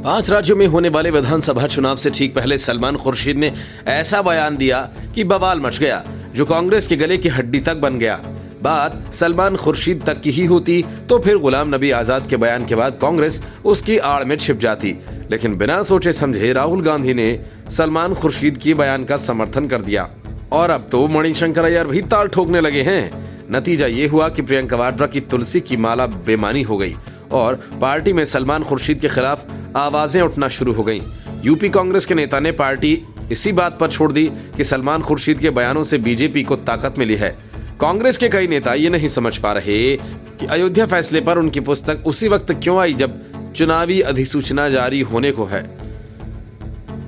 5 राज्यों में होने वाले विधानसभा चुनाव से ठीक पहले सलमान खुर्शीद ने ऐसा बयान दिया कि बवाल मच गया, जो कांग्रेस के गले की हड्डी तक बन गया। बात सलमान खुर्शीद तक की ही होती तो फिर गुलाम नबी आजाद के बयान के बाद कांग्रेस उसकी आड़ में छिप जाती, लेकिन बिना सोचे समझे राहुल गांधी ने सलमान खुर्शीद के बयान का समर्थन कर दिया और अब तो मणिशंकर अय्यर भी ताल ठोकने लगे हैं। नतीजा ये हुआ कि प्रियंका वाड्रा की तुलसी की माला बेमानी हो गई और पार्टी में सलमान खुर्शीद के खिलाफ आवाजें उठना शुरू हो गईं। यूपी कांग्रेस के नेता ने पार्टी इसी बात पर छोड़ दी कि सलमान खुर्शीद के बयानों से बीजेपी को ताकत मिली है। कांग्रेस के कई नेता ये नहीं समझ पा रहे कि अयोध्या फैसले पर उनकी पुस्तक उसी वक्त क्यों आई जब चुनावी अधिसूचना जारी होने को है।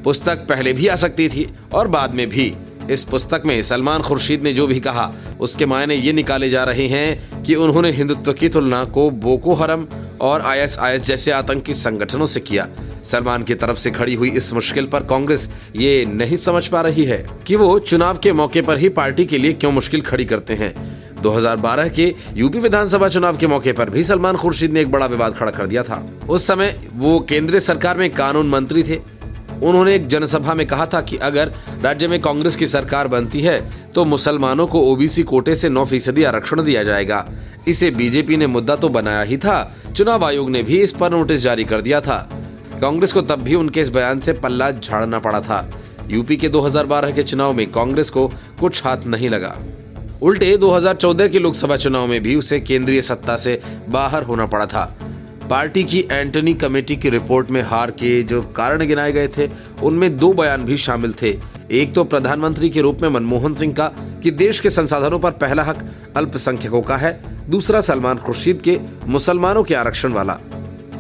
पुस्तक पहले भी आ सकती थी और बाद में भी। इस पुस्तक में सलमान खुर्शीद ने जो भी कहा उसके मायने ये निकाले जा रहे हैं कि उन्होंने हिंदुत्व की तुलना को बोको हरम और आईएसआईएस जैसे आतंकी संगठनों से किया। सलमान की तरफ से खड़ी हुई इस मुश्किल पर कांग्रेस ये नहीं समझ पा रही है कि वो चुनाव के मौके पर ही पार्टी के लिए क्यों मुश्किल खड़ी करते हैं। 2012 के यूपी विधानसभा चुनाव के मौके पर भी सलमान खुर्शीद ने एक बड़ा विवाद खड़ा कर दिया था। उस समय वो केंद्रीय सरकार में कानून मंत्री थे। उन्होंने एक जनसभा में कहा था कि अगर राज्य में कांग्रेस की सरकार बनती है तो मुसलमानों को ओबीसी कोटे से 9% आरक्षण दिया जाएगा। इसे बीजेपी ने मुद्दा तो बनाया ही था, चुनाव आयोग ने भी इस पर नोटिस जारी कर दिया था। कांग्रेस को तब भी उनके इस बयान से पल्ला झाड़ना पड़ा था। यूपी के 2012 के चुनाव में कांग्रेस को कुछ हाथ नहीं लगा। उल्टे 2014 के लोकसभा चुनाव में भी उसे केंद्रीय सत्ता से बाहर होना पड़ा था। पार्टी की एंटनी कमेटी की रिपोर्ट में हार के जो कारण गिनाए गए थे उनमें 2 बयान भी शामिल थे। एक तो प्रधानमंत्री के रूप में मनमोहन सिंह का कि देश के संसाधनों पर पहला हक अल्पसंख्यकों का है, दूसरा सलमान खुर्शीद के मुसलमानों के आरक्षण वाला।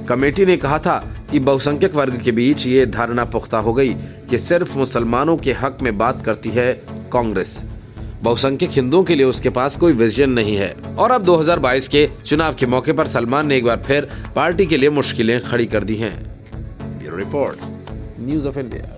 कमेटी ने कहा था कि बहुसंख्यक वर्ग के बीच ये धारणा पुख्ता हो गई कि सिर्फ मुसलमानों के हक में बात करती है कांग्रेस, बहुसंख्यक हिंदुओं के लिए उसके पास कोई विजन नहीं है। और अब 2022 के चुनाव के मौके पर सलमान ने एक बार फिर पार्टी के लिए मुश्किलें खड़ी कर दी हैं। Bureau report, news of India.